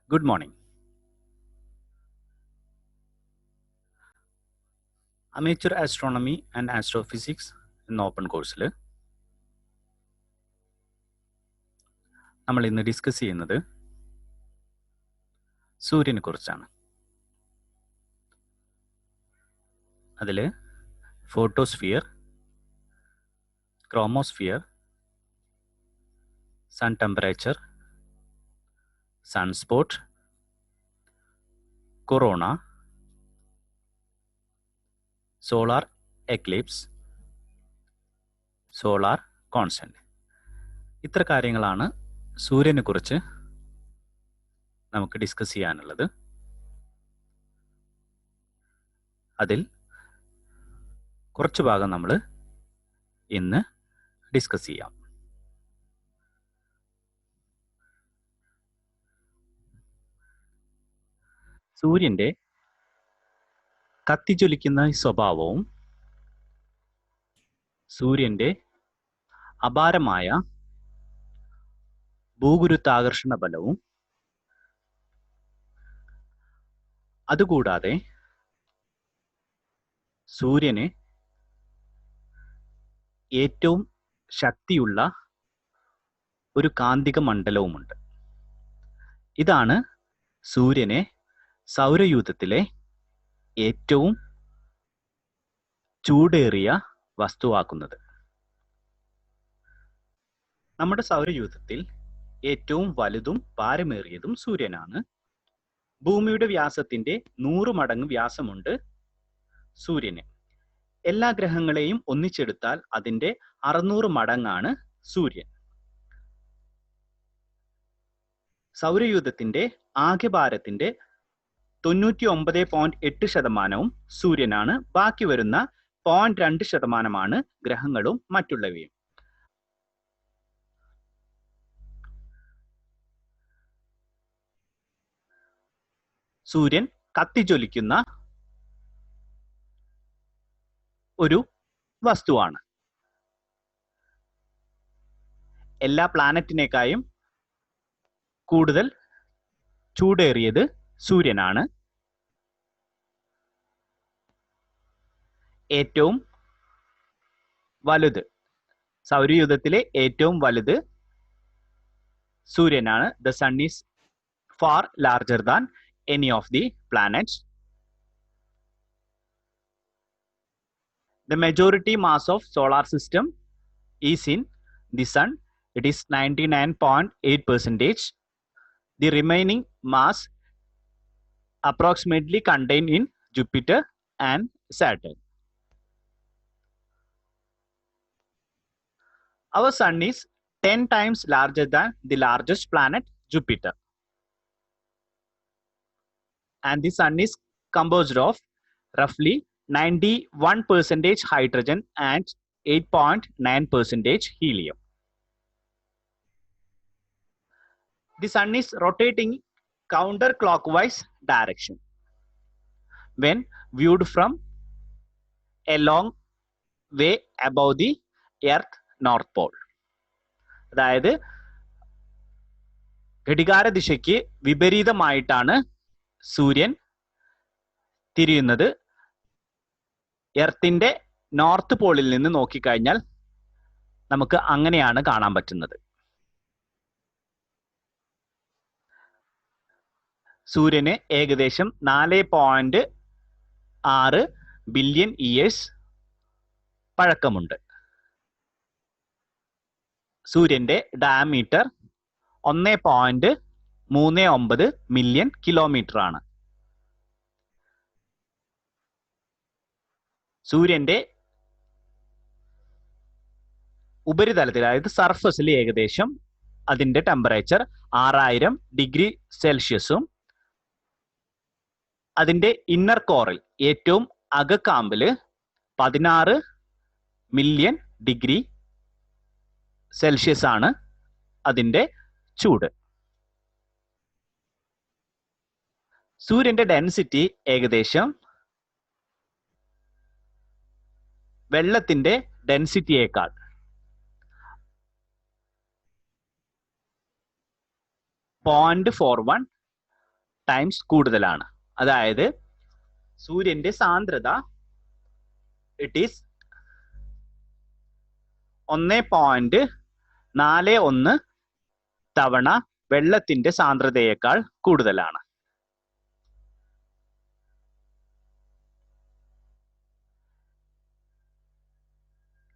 Good morning. Amateur Astronomy and Astrophysics എന്ന open കോഴ്സിൽ നമ്മൾ ഇന്ന് ഡിസ്കസ് ചെയ്യുന്നത് സൂര്യനെ കുറിച്ചാണ്. അതിൽ photosphere, chromosphere, sun temperature, sunspot, corona, solar eclipse, solar constant, ഇത്ര കാര്യങ്ങളാണ് സൂര്യനെ കുറിച്ച് നമുക്ക് ഡിസ്കസ് ചെയ്യാനുള്ളത്. അതിൽ കുറച്ച് ഭാഗം നമ്മൾ ഇന്ന് ഡിസ്കസ് ചെയ്യാം. സൂര്യൻ്റെ കത്തിജ്വലിക്കുന്ന സ്വഭാവവും സൂര്യൻ്റെ അപാരമായ ഭൂഗുരുത്വാകർഷണ ബലവും, അതുകൂടാതെ സൂര്യന് ഏറ്റവും ശക്തിയുള്ള ഒരു കാന്തിക മണ്ഡലവുമുണ്ട്. ഇതാണ് സൂര്യനെ സൗരയൂഥത്തിലെ ഏറ്റവും ചൂടേറിയ വസ്തുവാക്കുന്നത്. നമ്മുടെ സൗരയൂഥത്തിൽ ഏറ്റവും വലുതും ഭാരമേറിയതും സൂര്യനാണ്. ഭൂമിയുടെ വ്യാസത്തിന്റെ 100 മടങ്ങ് വ്യാസമുണ്ട് സൂര്യന്. എല്ലാ ഗ്രഹങ്ങളെയും ഒന്നിച്ചെടുത്താൽ അതിന്റെ 600 മടങ്ങാണ് സൂര്യൻ. സൗരയൂഥത്തിന്റെ ആകെ ഭാരത്തിന്റെ 99.8% സൂര്യനാണ്. ബാക്കി വരുന്ന 0.2% ഗ്രഹങ്ങളും മറ്റുള്ളവയും. സൂര്യൻ കത്തിജ്വലിക്കുന്ന ഒരു വസ്തുവാണ്. എല്ലാ പ്ലാനറ്റിനേക്കാളും കൂടുതൽ ചൂടേറിയത് സൂര്യനാണ്. ഏറ്റവും വലുത്, സൗരയൂഥത്തിലെ ഏറ്റവും വലുത് സൂര്യനാണ്. The sun is far larger than any of the planets. The majority mass of solar system is in the sun. It is 99.8%. The remaining mass approximately contained in Jupiter and Saturn. Our sun is 10 times larger than the largest planet, Jupiter. And the sun is composed of roughly 91% hydrogen and 8.9% helium. The sun is rotating counterclockwise direction when viewed from a long way above the earth north pole. അതായത് ഘടികാര ദിശയ്ക്ക് വിപരീതമായിട്ടാണ് സൂര്യൻ തിരിയുന്നത്. എർത്തിന്റെ north പോളിൽ നിന്ന് നോക്കിക്കഴിഞ്ഞാൽ നമുക്ക് അങ്ങനെയാണ് കാണാൻ പറ്റുന്നത്. സൂര്യന് ഏകദേശം 4.6 ബില്യൺ ഇയേഴ്സ് പഴക്കമുണ്ട്. സൂര്യന്റെ ഡയമീറ്റർ 1.39 മില്യൺ കിലോമീറ്റർ ആണ്. സൂര്യന്റെ ഉപരിതലത്തിൽ, അതായത് സർഫസിൽ ഏകദേശം അതിന്റെ ടെമ്പറേച്ചർ 6000 ഡിഗ്രി സെൽഷ്യസും അതിന്റെ ഇന്നർ കോറിൽ ഏറ്റവും അകക്കാമ്പില് 16 മില്യൺ ഡിഗ്രി സെൽഷ്യസ് ആണ് അതിന്റെ ചൂട്. സൂര്യന്റെ ഡെൻസിറ്റി ഏകദേശം വെള്ളത്തിന്റെ ഡെൻസിറ്റിയേക്കാൾ 0.41 ടൈംസ് കൂടുതലാണ്. അതായത് സൂര്യന്റെ സാന്ദ്രത ഇറ്റ് ഈസ് 1.41 തവണ വെള്ളത്തിന്റെ സാന്ദ്രതയേക്കാൾ കൂടുതലാണ്.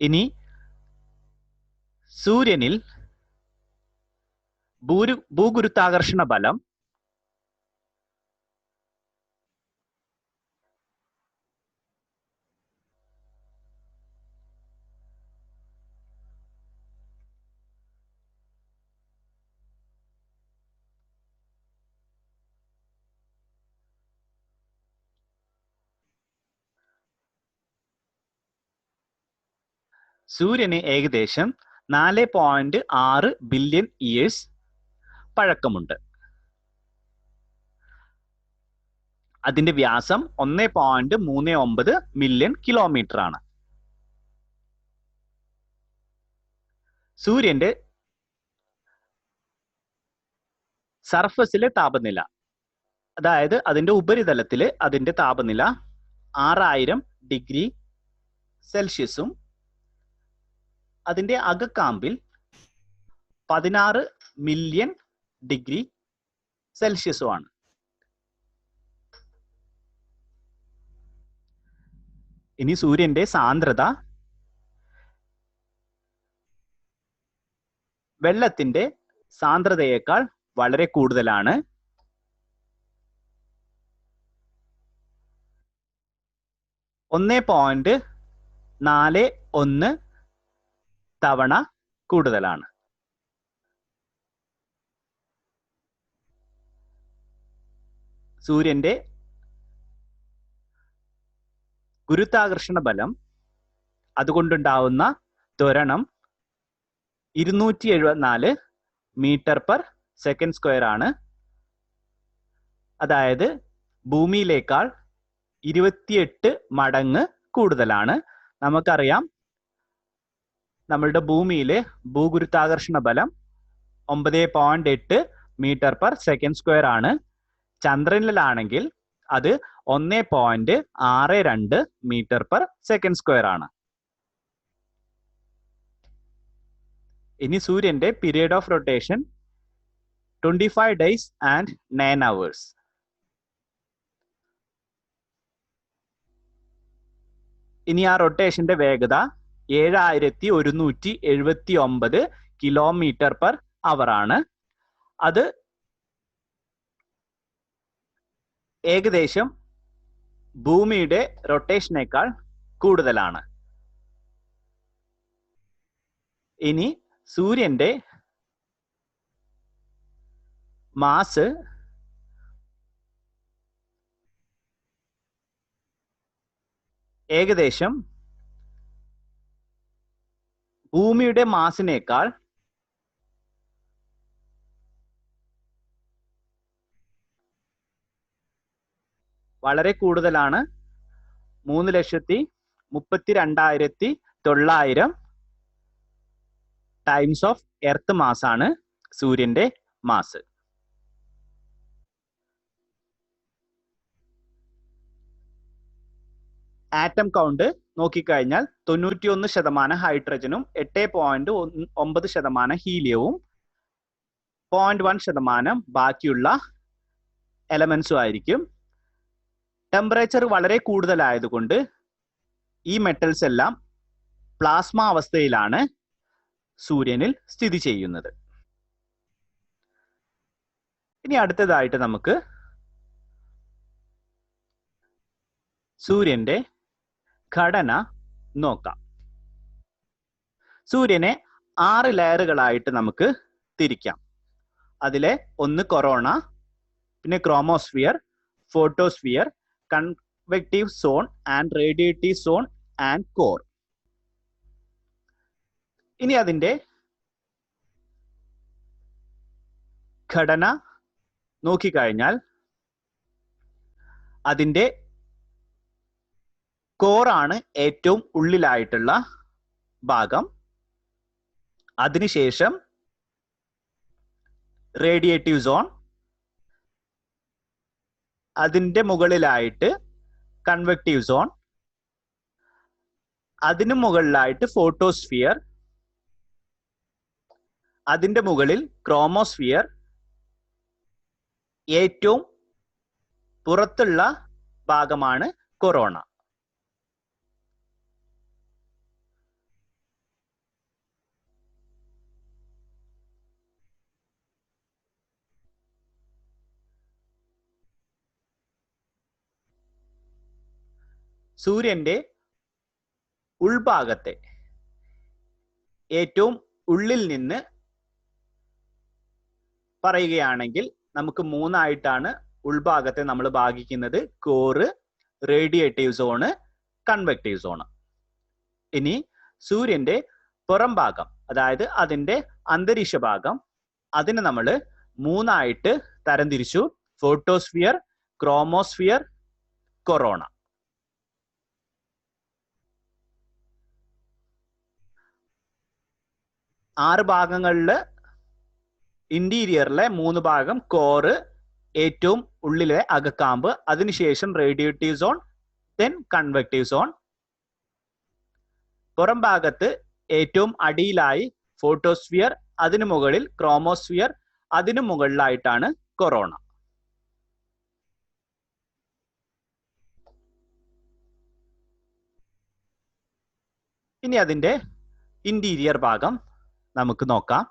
ഇനി സൂര്യനിൽ ഭൂഗുരുത്വാകർഷണ ബലം സൂര്യന് ഏകദേശം 4.6 ബില്യൺ ഇയേഴ്സ് പഴക്കമുണ്ട്. അതിന്റെ വ്യാസം 1.39 മില്യൺ കിലോമീറ്റർ ആണ്. സൂര്യന്റെ സർഫസിലെ താപനില, അതായത് അതിന്റെ ഉപരിതലത്തില് അതിന്റെ താപനില 6000 ഡിഗ്രി സെൽഷ്യസും അതിന്റെ അകക്കാമ്പിൽ 16 മില്യൺ ഡിഗ്രി സെൽഷ്യസുമാണ്. ഇനി സൂര്യന്റെ സാന്ദ്രത വെള്ളത്തിന്റെ സാന്ദ്രതയേക്കാൾ വളരെ കൂടുതലാണ്. 1.41 തവണ കൂടുതലാണ്. സൂര്യന്റെ ഗുരുത്വാകർഷണ ബലം അതുകൊണ്ടുണ്ടാവുന്ന ത്വരണം 274 മീറ്റർ പെർ സെക്കൻഡ് സ്ക്വയർ ആണ്. അതായത് ഭൂമിയിലേക്കാൾ 28 മടങ്ങ് കൂടുതലാണ്. നമുക്കറിയാം നമ്മളുടെ ഭൂമിയിലെ ഭൂഗുരുത്വാകർഷണ ബലം 9.8 മീറ്റർ പെർ സെക്കൻഡ് സ്ക്വയർ ആണ്. ചന്ദ്രനിലാണെങ്കിൽ അത് 1.62 മീറ്റർ പെർ സെക്കൻഡ് സ്ക്വയർ ആണ്. ഇനി സൂര്യന്റെ period of rotation 25 days and 9 hours. ഇനി ആ റൊട്ടേഷന്റെ വേഗത 7179 കിലോമീറ്റർ പെർ അവർ ആണ്. അത് ഏകദേശം ഭൂമിയുടെ റൊട്ടേഷനേക്കാൾ കൂടുതലാണ്. ഇനി സൂര്യന്റെ മാസ് ഏകദേശം ഭൂമിയുടെ മാസിനേക്കാൾ വളരെ കൂടുതലാണ്. 3,32,900 ടൈംസ് ഓഫ് എർത്ത് മാസ് ആണ് സൂര്യന്റെ മാസ്. ആറ്റം കൗണ്ട് നോക്കിക്കഴിഞ്ഞാൽ 91% ഹൈഡ്രജനും 8.9% ഹീലിയവും 0.1% ബാക്കിയുള്ള എലമെന്റ്സും ആയിരിക്കും. ടെമ്പറേച്ചർ വളരെ കൂടുതലായതുകൊണ്ട് ഈ മെറ്റൽസ് എല്ലാം പ്ലാസ്മ അവസ്ഥയിലാണ് സൂര്യനിൽ സ്ഥിതി ചെയ്യുന്നത്. ഇനി അടുത്തതായിട്ട് നമുക്ക് സൂര്യന്റെ ഘടന നോക്കാം. സൂര്യനെ 6 ലെയറുകളായിട്ട് നമുക്ക് തിരിക്കാം. അതിലെ ഒന്ന് കൊറോണ, പിന്നെ chromosphere, photosphere, convective zone and radiative zone and core. ഇനി അതിന്റെ ഘടന നോക്കിക്കഴിഞ്ഞാൽ അതിന്റെ കോറാണ് ഏറ്റവും ഉള്ളിലായിട്ടുള്ള ഭാഗം. അതിനുശേഷം റേഡിയേറ്റീവ് സോൺ, അതിന്റെ മുകളിലായിട്ട് കൺവെക്റ്റീവ് സോൺ, അതിനു മുകളിലായിട്ട് ഫോട്ടോസ്ഫിയർ, അതിന്റെ മുകളിൽ ക്രോമോസ്ഫിയർ, ഏറ്റവും പുറത്തുള്ള ഭാഗമാണ് കൊറോണ. സൂര്യന്റെ ഉൾഭാഗത്തെ ഏറ്റവും ഉള്ളിൽ നിന്ന് പറയുകയാണെങ്കിൽ നമുക്ക് മൂന്നായിട്ടാണ് ഉൾഭാഗത്തെ നമ്മൾ ഭാഗിക്കുന്നത്: core, radiative zone, convective zone. ഇനി സൂര്യന്റെ പുറം ഭാഗം, അതായത് അതിന്റെ അന്തരീക്ഷ ഭാഗം, അതിനെ നമ്മൾ മൂന്നായിട്ട് തരംതിരിച്ചു: ഫോട്ടോസ്ഫിയർ, ക്രോമോസ്ഫിയർ, കൊറോണ. ആറ് ഭാഗങ്ങളില് ഇന്റീരിയറിലെ 3 ഭാഗം കോറ്, ഏറ്റവും ഉള്ളിലെ അകക്കാമ്പ്, അതിനുശേഷം radiative zone, then convective zone. പുറം ഭാഗത്ത് ഏറ്റവും അടിയിലായി ഫോട്ടോസ്ഫിയർ, അതിനു മുകളിൽ ക്രോമോസ്ഫിയർ, അതിനു മുകളിലായിട്ടാണ് കൊറോണ. ഇനി അതിന്റെ ഇന്റീരിയർ ഭാഗം നമുക്ക് നോക്കാം.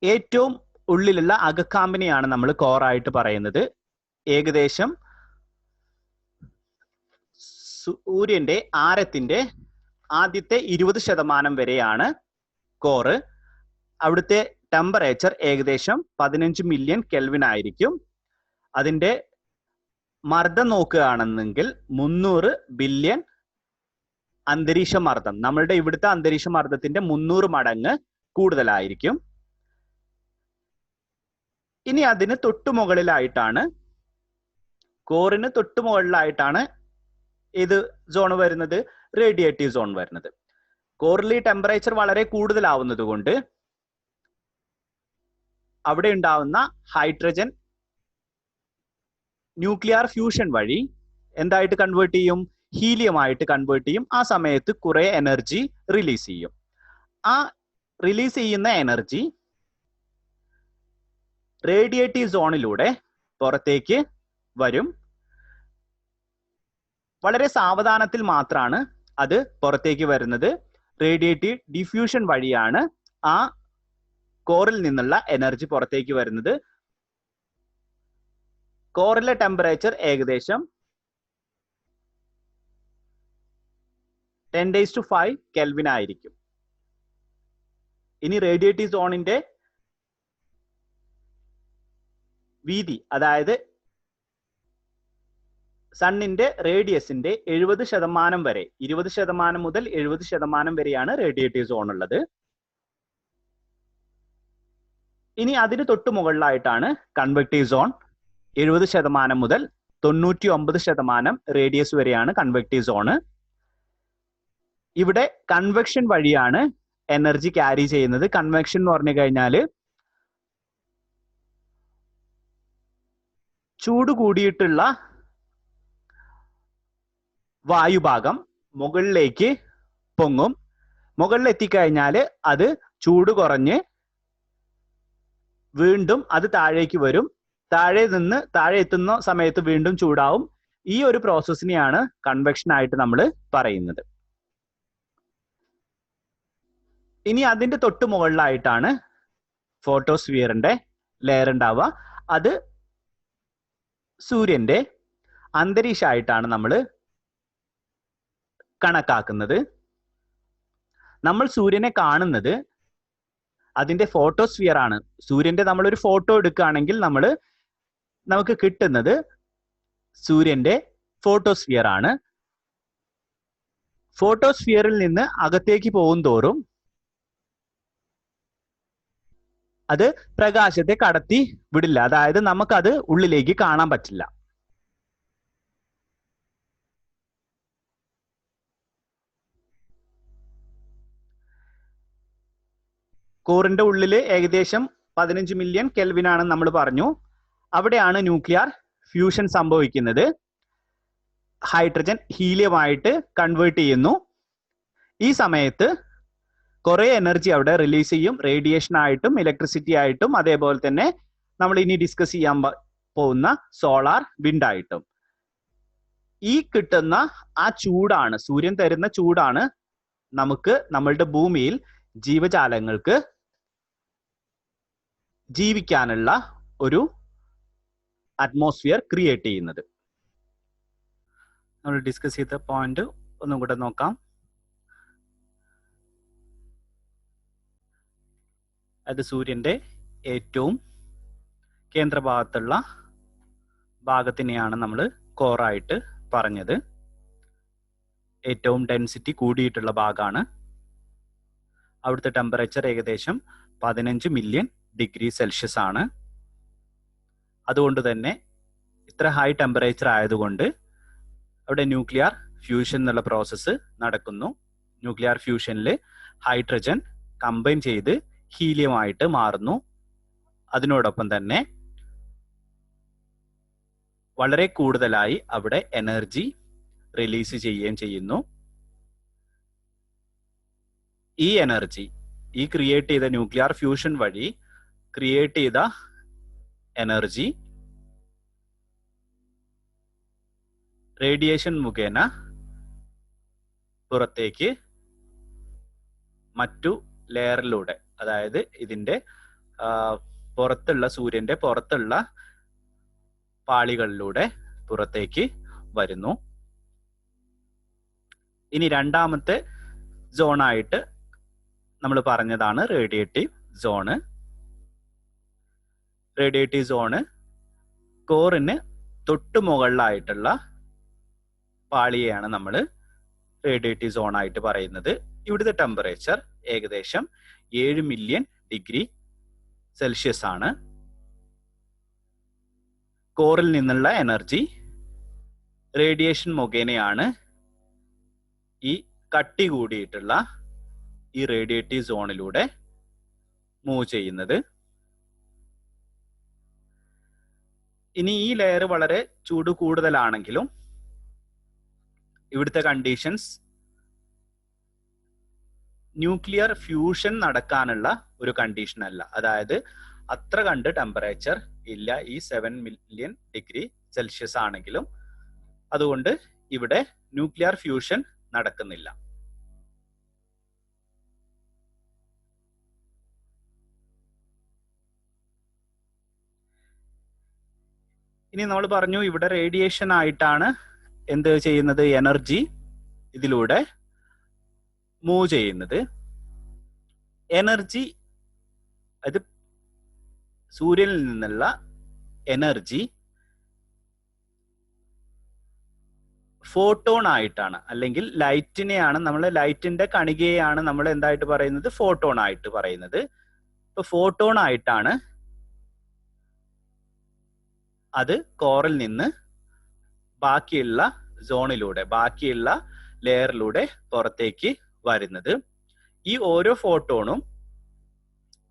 ഏറ്റവും ഉള്ളിലുള്ള അകക്കാമ്പിനെയാണ് നമ്മൾ കോറായിട്ട് പറയുന്നത്. ഏകദേശം സൂര്യന്റെ ആരത്തിന്റെ ആദ്യത്തെ 20% വരെയാണ് കോറ്. അവിടുത്തെ ടെമ്പറേച്ചർ ഏകദേശം 15 മില്യൺ കെൽവിൻ ആയിരിക്കും. അതിന്റെ മർദ്ദം നോക്കുകയാണെന്നെങ്കിൽ 300 ബില്യൺ അന്തരീക്ഷ മർദ്ദം, നമ്മളുടെ ഇവിടുത്തെ അന്തരീക്ഷ മർദ്ദത്തിന്റെ 300 മടങ്ങ് കൂടുതലായിരിക്കും. ഇനി അതിന് തൊട്ടുമുകളിലായിട്ടാണ്, കോറിന് തൊട്ടുമുകളിലായിട്ടാണ് ഏത് സോൺ വരുന്നത്? റേഡിയേറ്റീവ് സോൺ വരുന്നത്. കോറിൽ ഈ ടെമ്പറേച്ചർ വളരെ കൂടുതലാവുന്നത് കൊണ്ട് അവിടെ ഉണ്ടാവുന്ന ഹൈഡ്രജൻ ന്യൂക്ലിയർ ഫ്യൂഷൻ വഴി എന്തായിട്ട് കൺവേർട്ട് ചെയ്യും? ഹീലിയമായിട്ട് കൺവേർട്ട് ചെയ്യും. ആ സമയത്ത് കുറെ എനർജി റിലീസ് ചെയ്യും. ആ റിലീസ് ചെയ്യുന്ന എനർജി റേഡിയേറ്റീവ് സോണിലൂടെ പുറത്തേക്ക് വരും. വളരെ സാവധാനത്തിൽ മാത്രമാണ് അത് പുറത്തേക്ക് വരുന്നത്. റേഡിയേറ്റീവ് ഡിഫ്യൂഷൻ വഴിയാണ് ആ കോറിൽ നിന്നുള്ള എനർജി പുറത്തേക്ക് വരുന്നത്. കോറിലെ ടെമ്പറേച്ചർ ഏകദേശം 10⁵ കെൽവിൻ ആയിരിക്കും. ഇനി റേഡിയേറ്റീവ് സോണിന്റെ വീതി, അതായത് സണ്ണിന്റെ റേഡിയസിന്റെ 70% വരെ, 20% മുതൽ 70% വരെയാണ് റേഡിയേറ്റീവ് സോൺ ഉള്ളത്. ഇനി അതിന് തൊട്ടു മുകളിലായിട്ടാണ് കൺവെക്റ്റീവ് സോൺ. 70% മുതൽ 99% റേഡിയസ് വരെയാണ് കൺവെക്റ്റീവ് സോണ്. ഇവിടെ കൺവെക്ഷൻ വഴിയാണ് എനർജി ക്യാരി ചെയ്യുന്നത്. കൺവെക്ഷൻ എന്ന് പറഞ്ഞു കഴിഞ്ഞാൽ ചൂട് കൂടിയിട്ടുള്ള വായുഭാഗം മുകളിലേക്ക് പൊങ്ങും. മുകളിൽ എത്തിക്കഴിഞ്ഞാൽ അത് ചൂട് കുറഞ്ഞ് വീണ്ടും അത് താഴേക്ക് വരും. താഴെ എത്തുന്ന സമയത്ത് വീണ്ടും ചൂടാവും. ഈ ഒരു പ്രോസസ്സിനെയാണ് കൺവെക്ഷൻ ആയിട്ട് നമ്മൾ പറയുന്നത്. ഇനി അതിന്റെ തൊട്ട് മുകളിലായിട്ടാണ് ഫോട്ടോസ്ഫിയറിന്റെ ലെയർ ഉണ്ടാവുക. അത് സൂര്യന്റെ അന്തരീക്ഷമായിട്ടാണ് നമ്മൾ കണക്കാക്കുന്നത്. നമ്മൾ സൂര്യനെ കാണുന്നത് അതിന്റെ ഫോട്ടോസ്ഫിയർ ആണ്. സൂര്യന്റെ നമ്മളൊരു ഫോട്ടോ എടുക്കുകയാണെങ്കിൽ നമുക്ക് കിട്ടുന്നത് സൂര്യന്റെ ഫോട്ടോസ്ഫിയർ ആണ്. ഫോട്ടോസ്ഫിയറിൽ നിന്ന് അകത്തേക്ക് പോകും തോറും അത് പ്രകാശത്തെ കടത്തി വിടില്ല. അതായത് നമുക്കത് ഉള്ളിലേക്ക് കാണാൻ പറ്റില്ല. കോറിന്റെ ഉള്ളില് ഏകദേശം 15 മില്യൺ കെൽവിൻ ആണെന്ന് നമ്മൾ പറഞ്ഞു. അവിടെയാണ് ന്യൂക്ലിയർ ഫ്യൂഷൻ സംഭവിക്കുന്നത്. ഹൈഡ്രജൻ ഹീലിയമായിട്ട് കൺവേർട്ട് ചെയ്യുന്നു. ഈ സമയത്ത് കുറെ എനർജി അവിടെ റിലീസ് ചെയ്യും, റേഡിയേഷൻ ആയിട്ടും ഇലക്ട്രിസിറ്റി ആയിട്ടും അതേപോലെ തന്നെ നമ്മൾ ഇനി ഡിസ്കസ് ചെയ്യാൻ പോകുന്ന സോളാർ വിൻഡ് ആയിട്ടും. ഈ കിട്ടുന്ന ആ ചൂടാണ്, സൂര്യൻ തരുന്ന ചൂടാണ് നമുക്ക് നമ്മളുടെ ഭൂമിയിൽ ജീവജാലങ്ങൾക്ക് ജീവിക്കാനുള്ള ഒരു അറ്റ്മോസ്ഫിയർ ക്രിയേറ്റ് ചെയ്യുന്നത്. നമ്മൾ ഡിസ്കസ് ചെയ്ത പോയിന്റ് ഒന്നും കൂടെ നോക്കാം. അത് സൂര്യന്റെ ഏറ്റവും കേന്ദ്രഭാഗത്തുള്ള ഭാഗത്തിനെയാണ് നമ്മൾ കോറായിട്ട് പറഞ്ഞത്. ഏറ്റവും ഡെൻസിറ്റി കൂടിയിട്ടുള്ള ഭാഗമാണ്. അവിടുത്തെ ടെമ്പറേച്ചർ ഏകദേശം 15 മില്യൺ ഡിഗ്രി സെൽഷ്യസ് ആണ്. അതുകൊണ്ട് തന്നെ ഇത്ര ഹൈ ടെമ്പറേച്ചർ ആയതുകൊണ്ട് അവിടെ ന്യൂക്ലിയർ ഫ്യൂഷൻ എന്നുള്ള പ്രോസസ്സ് നടക്കുന്നു. ന്യൂക്ലിയർ ഫ്യൂഷനിൽ ഹൈഡ്രജൻ കമ്പൈൻ ചെയ്ത് ഹീലിയമായിട്ട് മാറുന്നു. അതിനോടൊപ്പം തന്നെ വളരെ കൂടുതലായി അവിടെ എനർജി റിലീസ് ചെയ്യുകയും ചെയ്യുന്നു. ഈ എനർജി, ഈ ക്രിയേറ്റ് ചെയ്ത ന്യൂക്ലിയർ ഫ്യൂഷൻ വഴി ക്രിയേറ്റ് ചെയ്ത എനർജി റേഡിയേഷൻ മുഖേന പുറത്തേക്ക് മറ്റു ലെയറിലൂടെ, അതായത് ഇതിന്റെ പുറത്തുള്ള, സൂര്യന്റെ പുറത്തുള്ള പാളികളിലൂടെ പുറത്തേക്ക് വരുന്നു. ഇനി രണ്ടാമത്തെ സോണായിട്ട് നമ്മൾ പറഞ്ഞതാണ് റേഡിയേറ്റീവ് സോണ്. റേഡിയേറ്റീവ് സോണ് കോറിന് തൊട്ടു മുകളിലായിട്ടുള്ള പാളിയെയാണ് നമ്മൾ റേഡിയേറ്റീവ് സോൺ ആയിട്ട് പറയുന്നത്. ഇവിടുത്തെ ടെമ്പറേച്ചർ ഏകദേശം 7 മില്യൺ ഡിഗ്രി സെൽഷ്യസ് ആണ്. കോറിൽ നിന്നുള്ള എനർജി റേഡിയേഷൻ മുഖേനയാണ് ഈ കട്ടി കൂടിയിട്ടുള്ള ഈ റേഡിയേറ്റീവ് സോണിലൂടെ മൂവ് ചെയ്യുന്നത്. ഇനി ഈ ലെയർ വളരെ ചൂട് കൂടുതലാണെങ്കിലും ഇവിടുത്തെ കണ്ടീഷൻസ് ന്യൂക്ലിയർ ഫ്യൂഷൻ നടക്കാനുള്ള ഒരു കണ്ടീഷൻ അല്ല. അതായത് അത്ര കണ്ട് ടെമ്പറേച്ചർ ഇല്ല ഈ 7 മില്യൺ ഡിഗ്രി സെൽഷ്യസ് ആണെങ്കിലും. അതുകൊണ്ട് ഇവിടെ ന്യൂക്ലിയർ ഫ്യൂഷൻ നടക്കുന്നില്ല. ഇനി നമ്മൾ പറഞ്ഞു ഇവിടെ റേഡിയേഷൻ ആയിട്ടാണ് എന്ത് ചെയ്യുന്നത്, എനർജി ഇതിലൂടെ മൂവ് ചെയ്യുന്നത്. എനർജി, അത് സൂര്യനിൽ നിന്നുള്ള എനർജി ഫോട്ടോൺ ആയിട്ടാണ്, അല്ലെങ്കിൽ ലൈറ്റിനെയാണ് നമ്മൾ, ലൈറ്റിന്റെ കണികയെയാണ് നമ്മൾ എന്തായിട്ട് പറയുന്നത്, ഫോട്ടോൺ ആയിട്ട് പറയുന്നത്. ഇപ്പൊ ഫോട്ടോൺ ആയിട്ടാണ് അത് കോറിൽ നിന്ന് ബാക്കിയുള്ള സോണിലൂടെ, ബാക്കിയുള്ള ലെയറിലൂടെ പുറത്തേക്ക് വരുന്നത്. ഈ ഓരോ ഫോട്ടോണും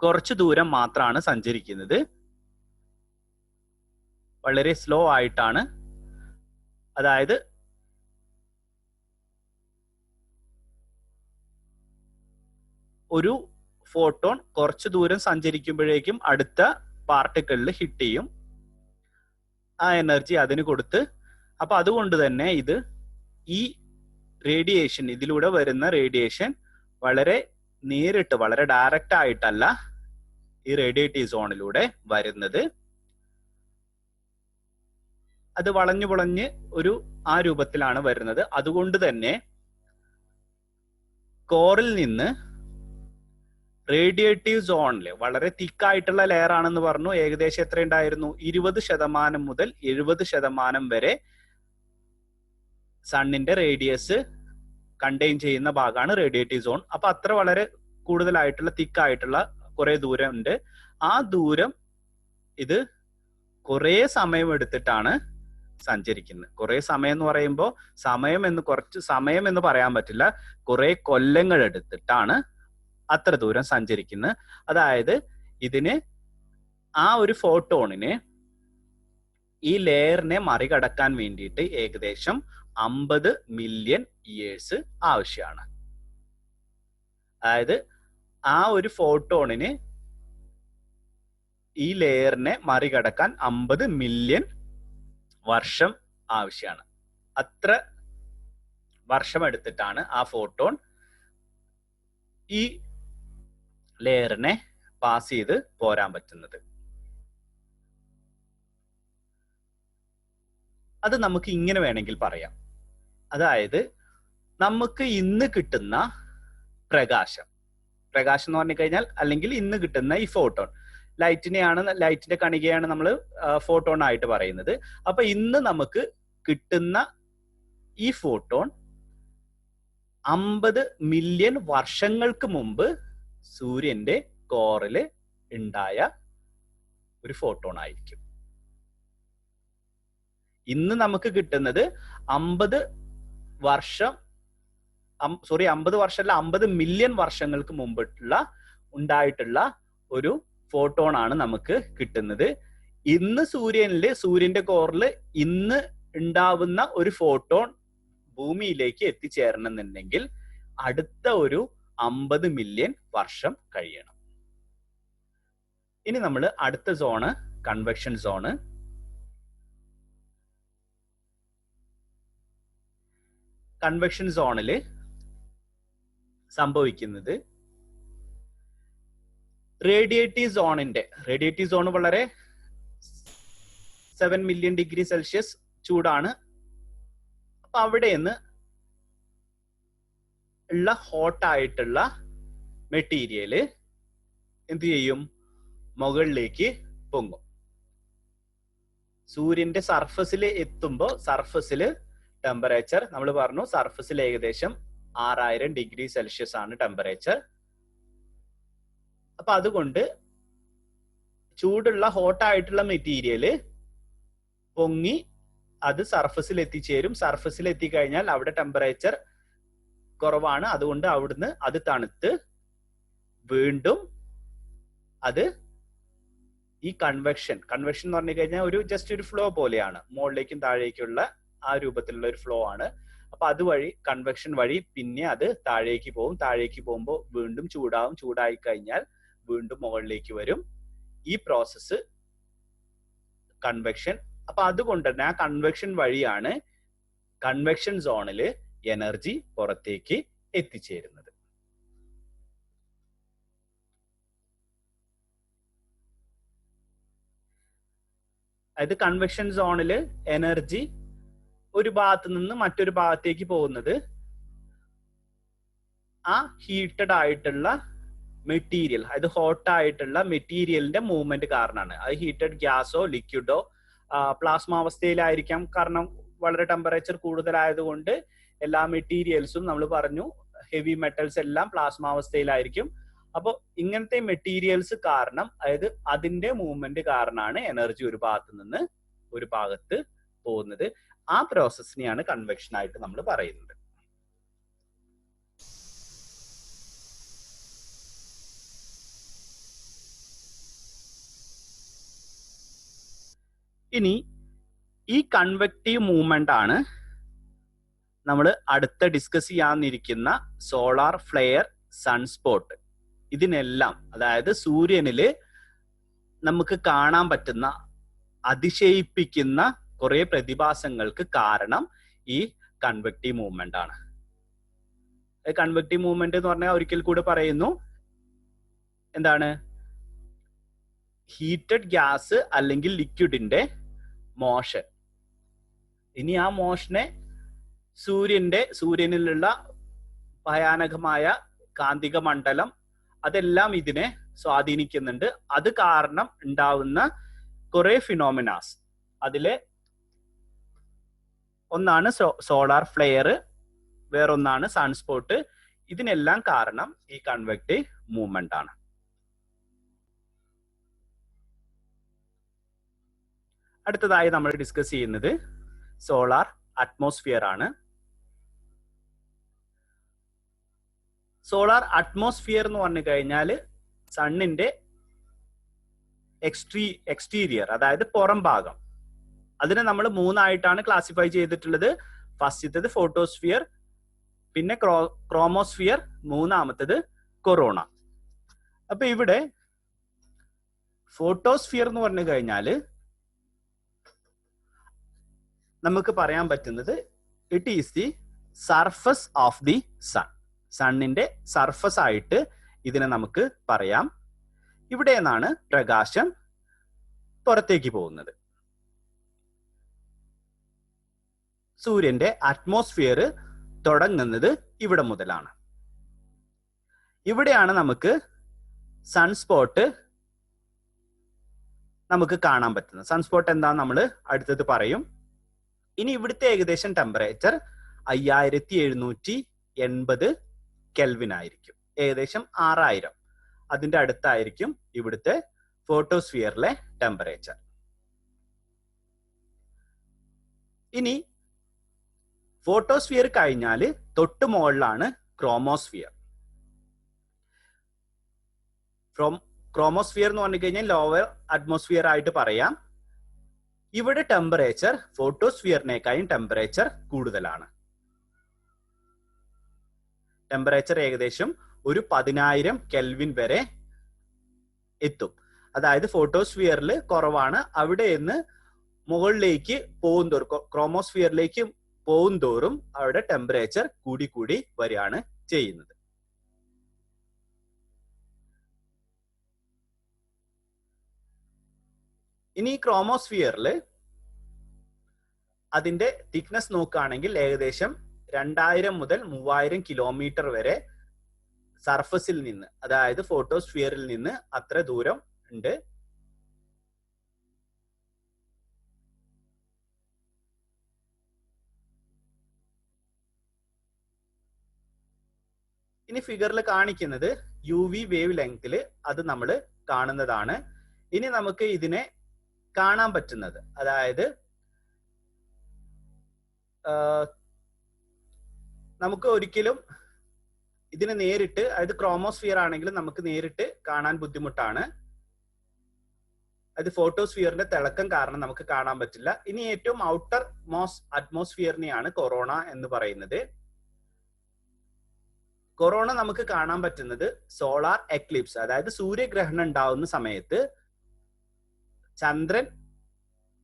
കുറച്ചു ദൂരം മാത്രമാണ് സഞ്ചരിക്കുന്നത്. വളരെ സ്ലോ ആയിട്ടാണ്. അതായത് ഒരു ഫോട്ടോൺ കുറച്ചു ദൂരം സഞ്ചരിക്കുമ്പോഴേക്കും അടുത്ത പാർട്ടിക്കിളിൽ ഹിറ്റ് ചെയ്യും. ആ എനർജി അതിന് കൊടുത്ത്, അപ്പൊ അതുകൊണ്ട് തന്നെ ഇത് ഈ റേഡിയേഷൻ, ഇതിലൂടെ വരുന്ന റേഡിയേഷൻ വളരെ നേരിട്ട്, വളരെ ഡയറക്റ്റ് ആയിട്ടല്ല ഈ റേഡിയേറ്റീവ് സോണിലൂടെ വരുന്നത്. അത് വളഞ്ഞു പൊളഞ്ഞ് ആ രൂപത്തിലാണ് വരുന്നത്. അതുകൊണ്ട് തന്നെ കോറിൽ നിന്ന് റേഡിയേറ്റീവ് സോണില് വളരെ തിക്കായിട്ടുള്ള ലെയർ ആണെന്ന് പറഞ്ഞു. ഏകദേശം എത്ര ഉണ്ടായിരുന്നു, 20% മുതൽ 70% വരെ സണ്ണിന്റെ റേഡിയസ് കണ്ടെയ്ൻ ചെയ്യുന്ന ഭാഗമാണ് റേഡിയേറ്റീവ് സോൺ. അപ്പൊ അത്ര വളരെ കൂടുതലായിട്ടുള്ള തിക്കായിട്ടുള്ള കുറെ ദൂരം ഉണ്ട്. ആ ദൂരം ഇത് കുറെ സമയം എടുത്തിട്ടാണ് സഞ്ചരിക്കുന്നത്. കുറെ സമയം എന്ന് പറയുമ്പോൾ കുറച്ച് സമയം എന്ന് പറയാൻ പറ്റില്ല, കുറെ കൊല്ലങ്ങൾ എടുത്തിട്ടാണ് അത്ര ദൂരം സഞ്ചരിക്കുന്നത്. അതായത് ഇതിന് ആ ഒരു ഫോട്ടോണിന് ഈ ലെയറിനെ മറികടക്കാൻ വേണ്ടിയിട്ട് ഏകദേശം 50 മില്യൺ ഇയേഴ്സ് ആവശ്യമാണ്. അതായത് ആ ഒരു ഫോട്ടോണിന് ഈ ലെയറിനെ മറികടക്കാൻ 50 മില്യൺ വർഷം ആവശ്യമാണ്. അത്ര വർഷം എടുത്തിട്ടാണ് ആ ഫോട്ടോൺ ഈ ലെയറിനെ പാസ് ചെയ്ത് പോരാൻ പറ്റുന്നത്. അത് നമുക്ക് ഇങ്ങനെ വേണമെങ്കിൽ പറയാം. അതായത് നമുക്ക് ഇന്ന് കിട്ടുന്ന പ്രകാശം എന്ന് പറഞ്ഞു കഴിഞ്ഞാൽ, അല്ലെങ്കിൽ ഇന്ന് കിട്ടുന്ന ഈ ഫോട്ടോൺ, ലൈറ്റിന്റെ കണികയാണ് നമ്മൾ ഫോട്ടോൺ ആയിട്ട് പറയുന്നത്. അപ്പൊ ഇന്ന് നമുക്ക് കിട്ടുന്ന ഈ ഫോട്ടോൺ 50 മില്യൺ വർഷങ്ങൾക്ക് മുമ്പ് സൂര്യന്റെ കോറില് ഉണ്ടായ ഒരു ഫോട്ടോൺ ആയിരിക്കും. ഇന്ന് നമുക്ക് കിട്ടുന്നത് 50 മില്യൺ വർഷങ്ങൾക്ക് മുമ്പുള്ള ഉണ്ടായിട്ടുള്ള ഒരു ഫോട്ടോൺ ആണ് നമുക്ക് കിട്ടുന്നത്. ഇന്ന് സൂര്യന്റെ കോറിൽ ഇന്ന് ഉണ്ടാവുന്ന ഒരു ഫോട്ടോൺ ഭൂമിയിലേക്ക് എത്തിച്ചേരണമെന്നുണ്ടെങ്കിൽ അടുത്ത ഒരു 50 മില്യൺ വർഷം കഴിയണം. ഇനി നമ്മൾ അടുത്ത സോണ് കൺവെക്ഷൻ സോണ്. കൺവെക്ഷൻ സോണില് സംഭവിക്കുന്നത് റേഡിയേറ്റീവ് സോൺ വളരെ 7 മില്യൺ ഡിഗ്രി സെൽഷ്യസ് ചൂടാണ്. അപ്പൊ അവിടെ നിന്ന് ഉള്ള ഹോട്ടായിട്ടുള്ള മെറ്റീരിയല് എന്ത് ചെയ്യും? മുകളിലേക്ക് പൊങ്ങും. സൂര്യന്റെ സർഫസിൽ എത്തുമ്പോൾ സർഫസില് ടെമ്പറേച്ചർ നമ്മൾ പറഞ്ഞു, സർഫസിൽ ഏകദേശം 6000 ഡിഗ്രി സെൽഷ്യസ് ആണ് ടെമ്പറേച്ചർ. അപ്പൊ അതുകൊണ്ട് ചൂടുള്ള ഹോട്ടായിട്ടുള്ള മെറ്റീരിയല് പൊങ്ങി അത് സർഫസിൽ എത്തിച്ചേരും. സർഫസിൽ എത്തിക്കഴിഞ്ഞാൽ അവിടെ ടെമ്പറേച്ചർ കുറവാണ്. അതുകൊണ്ട് അവിടുന്ന് അത് തണുത്ത് വീണ്ടും അത് ഈ കൺവെക്ഷൻ എന്ന് പറഞ്ഞു കഴിഞ്ഞാൽ ജസ്റ്റ് ഒരു ഫ്ലോ പോലെയാണ്. മുകളിലേക്കും താഴേക്കുള്ള ആ രൂപത്തിലുള്ള ഒരു ഫ്ലോ ആണ്. അപ്പൊ അതുവഴി കൺവെക്ഷൻ വഴി പിന്നെ അത് താഴേക്ക് പോകും. താഴേക്ക് പോകുമ്പോൾ വീണ്ടും ചൂടാവും. ചൂടായി കഴിഞ്ഞാൽ വീണ്ടും മുകളിലേക്ക് വരും. ഈ പ്രോസസ്സ് കൺവെക്ഷൻ. അപ്പൊ അതുകൊണ്ട് തന്നെ ആ കൺവെക്ഷൻ വഴിയാണ് കൺവെക്ഷൻ സോണില് എനർജി പുറത്തേക്ക് എത്തിച്ചേരുന്നത്. അതായത് കൺവെക്ഷൻ സോണില് എനർജി ഒരു ഭാഗത്ത് നിന്ന് മറ്റൊരു ഭാഗത്തേക്ക് പോകുന്നത് ആ ഹീറ്റഡ് ആയിട്ടുള്ള മെറ്റീരിയൽ, അതായത് ഹോട്ട് ആയിട്ടുള്ള മെറ്റീരിയലിന്റെ മൂവ്മെന്റ് കാരണമാണ്. അത് ഹീറ്റഡ് ഗ്യാസോ ലിക്വിഡോ പ്ലാസ്മ അവസ്ഥയിലായിരിക്കാം. കാരണം വളരെ ടെമ്പറേച്ചർ കൂടുതലായതുകൊണ്ട് എല്ലാ മെറ്റീരിയൽസും നമ്മൾ പറഞ്ഞു ഹെവി മെറ്റൽസ് എല്ലാം പ്ലാസ്മ അവസ്ഥയിലായിരിക്കും. അപ്പോൾ ഇങ്ങനത്തെ മെറ്റീരിയൽസ് കാരണം, അതായത് അതിന്റെ മൂവ്മെന്റ് കാരണമാണ് എനർജി ഒരു ഭാഗത്ത് നിന്ന് ഒരു ഭാഗത്ത് പോകുന്നത്. ആ പ്രോസസ്സിനെയാണ് കൺവെക്ഷൻ ആയിട്ട് നമ്മൾ പറയുന്നത്. ഇനി ഈ കൺവെക്റ്റീവ് മൂവ്മെന്റ് ആണ് നമ്മൾ അടുത്ത ഡിസ്കസ് ചെയ്യാനിരിക്കുന്ന സോളാർ ഫ്ലെയർ, സൺസ്പോട്ട്. ഇതിനെല്ലാം, അതായത് സൂര്യനില് നമുക്ക് കാണാൻ പറ്റുന്ന അതിശയിപ്പിക്കുന്ന കുറെ പ്രതിഭാസങ്ങൾക്ക് കാരണം ഈ കൺവെക്റ്റീവ് മൂവ്മെന്റ് ആണ്. കൺവെക്റ്റീവ് മൂവ്മെന്റ് എന്ന് പറഞ്ഞാൽ ഒരിക്കൽ കൂടി പറയുന്നു, എന്താണ്? ഹീറ്റഡ് ഗ്യാസ് അല്ലെങ്കിൽ ലിക്വിഡിന്റെ മോഷൻ. ഇനി ആ മോഷനെ സൂര്യനിലുള്ള ഭയാനകമായ കാന്തിക മണ്ഡലം അതെല്ലാം ഇതിനെ സ്വാധീനിക്കുന്നുണ്ട്. അത് കാരണം ഉണ്ടാവുന്ന കുറെ ഫിനോമിനാസ്. അതിലെ ഒന്നാണ് സോളാർ ഫ്ലെയർ, വേറൊന്നാണ് സൺസ്പോട്ട്. ഇതിനെല്ലാം കാരണം ഈ കൺവെക്റ്റീവ് മൂവ്മെന്റ് ആണ്. അടുത്തതായി നമ്മൾ ഡിസ്കസ് ചെയ്യുന്നത് സോളാർ അറ്റ്മോസ്ഫിയർ ആണ്. സോളാർ അറ്റ്മോസ്ഫിയർ എന്ന് പറഞ്ഞു കഴിഞ്ഞാൽ സണ്ണിന്റെ എക്സ്റ്റീരിയർ, അതായത് പുറം ഭാഗം. അതിനെ നമ്മൾ മൂന്നായിട്ടാണ് ക്ലാസിഫൈ ചെയ്തിട്ടുള്ളത്. ഫസ്റ്റത്തത് ഫോട്ടോസ്ഫിയർ, പിന്നെ ക്രോമോസ്ഫിയർ, മൂന്നാമത്തത് കൊറോണ. അപ്പൊ ഇവിടെ ഫോട്ടോസ്ഫിയർ എന്ന് പറഞ്ഞു കഴിഞ്ഞാൽ നമുക്ക് പറയാൻ പറ്റുന്നത് it is the surface of the sun. സണ്ണിന്റെ സർഫസ് ആയിട്ട് ഇതിനെ നമുക്ക് പറയാം. ഇവിടെ നിന്നാണ് പ്രകാശം പുറത്തേക്ക് പോകുന്നത്. സൂര്യന്റെ അറ്റ്മോസ്ഫിയർ തുടങ്ങുന്നത് ഇവിടെ മുതലാണ്. ഇവിടെയാണ് നമുക്ക് സൺസ്പോട്ട് നമുക്ക് കാണാൻ പറ്റുന്നത്. സൺസ്പോട്ട് എന്താന്ന് നമ്മൾ അടുത്തത് പറയും. ഇനി ഇവിടുത്തെ ഏകദേശം ടെമ്പറേച്ചർ 5780 കെൽവിൻ ആയിരിക്കും, ഏകദേശം 6000. അതിന്റെ അടുത്തായിരിക്കും ഇവിടുത്തെ ഫോട്ടോസ്ഫിയറിലെ ടെമ്പറേച്ചർ. ഇനി ഫോട്ടോസ്ഫിയർ കഴിഞ്ഞാൽ തൊട്ട് മുകളിലാണ് ക്രോമോസ്ഫിയർ. ക്രോമോസ്ഫിയർ എന്ന് പറഞ്ഞു കഴിഞ്ഞാൽ ലോവർ അറ്റ്മോസ്ഫിയർ ആയിട്ട് പറയാം. ഇവിടെ ടെമ്പറേച്ചർ ഫോട്ടോസ്ഫിയറിനേക്കാളും ടെമ്പറേച്ചർ കൂടുതലാണ്. ടെമ്പറേച്ചർ ഏകദേശം ഒരു 10000 കെൽവിൻ വരെ എത്തും. അതായത് ഫോട്ടോസ്ഫിയറിൽ കുറവാണ്, അവിടെ നിന്ന് മുകളിലേക്ക് പോകുന്തോറും, ക്രോമോസ്ഫിയറിലേക്ക് പോകുന്തോറും അവിടെ ടെമ്പറേച്ചർ കൂടി കൂടി വരികയാണ് ചെയ്യുന്നത്. ഇനി ക്രോമോസ്ഫിയറിൽ അതിന്റെ തിക്നെസ് നോക്കുകയാണെങ്കിൽ ഏകദേശം 2000 മുതൽ 3000 കിലോമീറ്റർ വരെ സർഫസിൽ നിന്ന്, അതായത് ഫോട്ടോസ്ഫിയറിൽ നിന്ന് അത്ര ദൂരം ഉണ്ട്. ഇനി ഫിഗറിൽ കാണിക്കുന്നത് UV വേവ് ലെങ്തിൽ അത് നമ്മൾ കാണുന്നതാണ്. ഇനി നമുക്ക് ഇതിനെ കാണാൻ പറ്റുന്നത്, അതായത് നമുക്ക് ഒരിക്കലും ഇതിനെ നേരിട്ട്, അതായത് ക്രോമോസ്ഫിയർ ആണെങ്കിലും നമുക്ക് നേരിട്ട് കാണാൻ ബുദ്ധിമുട്ടാണ്. അത് ഫോട്ടോസ്ഫിയറിന്റെ തിളക്കം കാരണം നമുക്ക് കാണാൻ പറ്റില്ല. ഇനി ഏറ്റവും ഔട്ടർ അറ്റ്മോസ്ഫിയറിനെയാണ് കൊറോണ എന്ന് പറയുന്നത്. കൊറോണ നമുക്ക് കാണാൻ പറ്റുന്നത് സോളാർ എക്ലിപ്സ്, അതായത് സൂര്യഗ്രഹണം ഉണ്ടാവുന്ന സമയത്ത് ചന്ദ്രൻ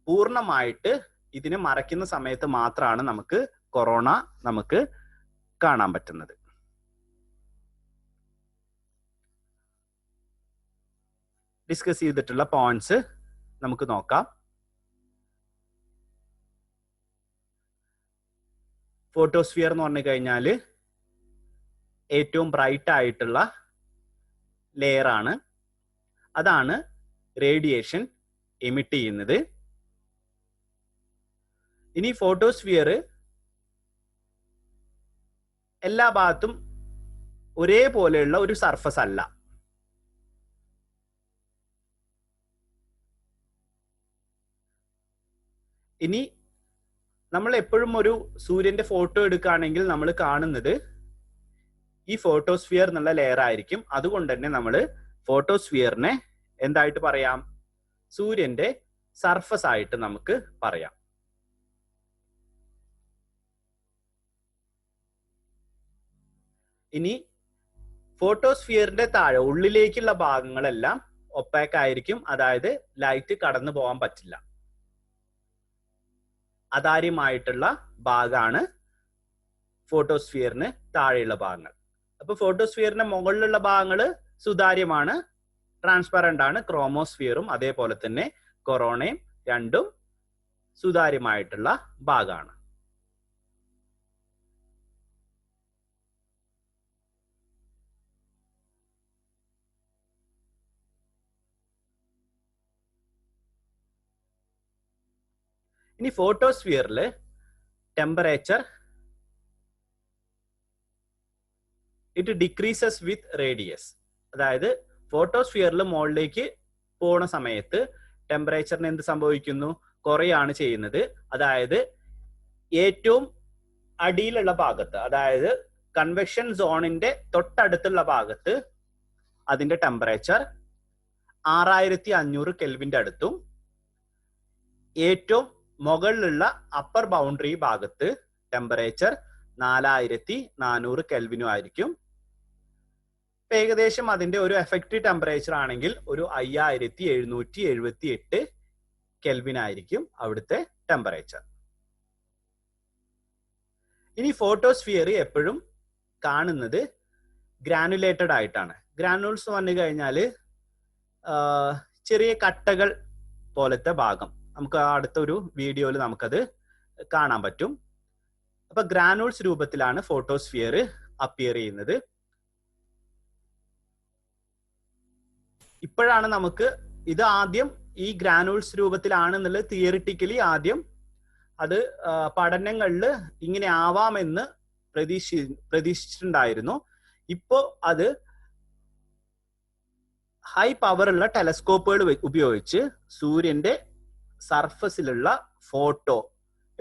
പൂർണ്ണമായിട്ട് ഇതിനെ മറയ്ക്കുന്ന സമയത്ത് മാത്രമാണ് നമുക്ക് കൊറോണ നമുക്ക് കാണാൻ പറ്റുന്നത്. ഡിസ്കസ് ചെയ്തിട്ടുള്ള പോയിന്റ്സ് നമുക്ക് നോക്കാം. ഫോട്ടോസ്ഫിയർ എന്ന് പറഞ്ഞു കഴിഞ്ഞാൽ ഏറ്റവും ബ്രൈറ്റ് ആയിട്ടുള്ള ലെയർ ആണ്. അതാണ് റേഡിയേഷൻ എമിറ്റ് ചെയ്യുന്നത്. ഇനി ഫോട്ടോസ്ഫിയർ എല്ലാ ഭാഗത്തും ഒരേപോലെയുള്ള ഒരു സർഫസ് അല്ല. ഇനി നമ്മൾ എപ്പോഴും ഒരു സൂര്യന്റെ ഫോട്ടോ എടുക്കുകയാണെങ്കിൽ നമ്മൾ കാണുന്നത് ഈ ഫോട്ടോസ്ഫിയർ എന്നുള്ള ലെയർ ആയിരിക്കും. അതുകൊണ്ട് തന്നെ നമ്മൾ ഫോട്ടോസ്ഫിയറിനെ എന്തായിട്ട് പറയാം? സൂര്യന്റെ സർഫസ് ആയിട്ട് നമുക്ക് പറയാം. ഇനി ഫോട്ടോസ്ഫിയറിന്റെ താഴെ ഉള്ളിലേക്കുള്ള ഭാഗങ്ങളെല്ലാം ഒപ്പാക്ക് ആയിരിക്കും, അതായത് ലൈറ്റ് കടന്നു പോകാൻ പറ്റില്ല. അതാര്യമായിട്ടുള്ള ഭാഗമാണ് ഫോട്ടോസ്ഫിയറിന് താഴെയുള്ള ഭാഗങ്ങൾ. അപ്പൊ ഫോട്ടോസ്ഫിയറിന്റെ മുകളിലുള്ള ഭാഗങ്ങൾ സുതാര്യമാണ്, ട്രാൻസ്പെറന്റ് ആണ്. ക്രോമോസ്ഫിയറും അതേപോലെ തന്നെ കൊറോണയും രണ്ടും സുതാര്യമായിട്ടുള്ള ഭാഗമാണ്. ഇനി ഫോട്ടോസ്ഫിയറിൽ temperature it decreases with radius. അതായത് ഫോട്ടോസ്ഫിയറിൽ മുകളിലേക്ക് പോണ സമയത്ത് ടെമ്പറേച്ചറിന് എന്ത് സംഭവിക്കുന്നു? കുറയാണ് ചെയ്യുന്നത്. അതായത് ഏറ്റവും അടിയിലുള്ള ഭാഗത്ത്, അതായത് കൺവെക്ഷൻ സോണിന്റെ തൊട്ടടുത്തുള്ള ഭാഗത്ത് അതിന്റെ ടെമ്പറേച്ചർ 6500 കെൽവിന്റെ അടുത്തും ഏറ്റവും മുകളിലുള്ള അപ്പർ ബൗണ്ടറി ഭാഗത്ത് ടെമ്പറേച്ചർ 4400 കെൽവിനും ആയിരിക്കും. ഏകദേശം അതിന്റെ ഒരു എഫക്റ്റീവ് ടെമ്പറേച്ചർ ആണെങ്കിൽ ഒരു 5778 കെൽവിൻ ആയിരിക്കും അവിടുത്തെ ടെമ്പറേച്ചർ. ഇനി ഫോട്ടോസ്ഫിയർ എപ്പോഴും കാണുന്നത് ഗ്രാനുലേറ്റഡ് ആയിട്ടാണ്. ഗ്രാനുൾസ് വന്നു കഴിഞ്ഞാൽ ചെറിയ കട്ടകൾ പോലത്തെ ഭാഗം നമുക്ക് അടുത്തൊരു വീഡിയോയിൽ നമുക്കത് കാണാൻ പറ്റും. അപ്പൊ ഗ്രാനുൾസ് രൂപത്തിലാണ് ഫോട്ടോസ്ഫിയർ അപ്പിയർ ചെയ്യുന്നത്. ഇപ്പോഴാണ് നമുക്ക് ഇത് ആദ്യം ഈ ഗ്രാനുൾസ് രൂപത്തിലാണെന്നുള്ളത് തിയറിറ്റിക്കലി ആദ്യം അത് പഠനങ്ങളിൽ ഇങ്ങനെ ആവാമെന്ന് പ്രതീക്ഷിച്ചിട്ടുണ്ടായിരുന്നു. ഇപ്പോ അത് ഹൈ പവറുള്ള ടെലസ്കോപ്പുകൾ ഉപയോഗിച്ച് സൂര്യന്റെ സർഫസിലുള്ള ഫോട്ടോ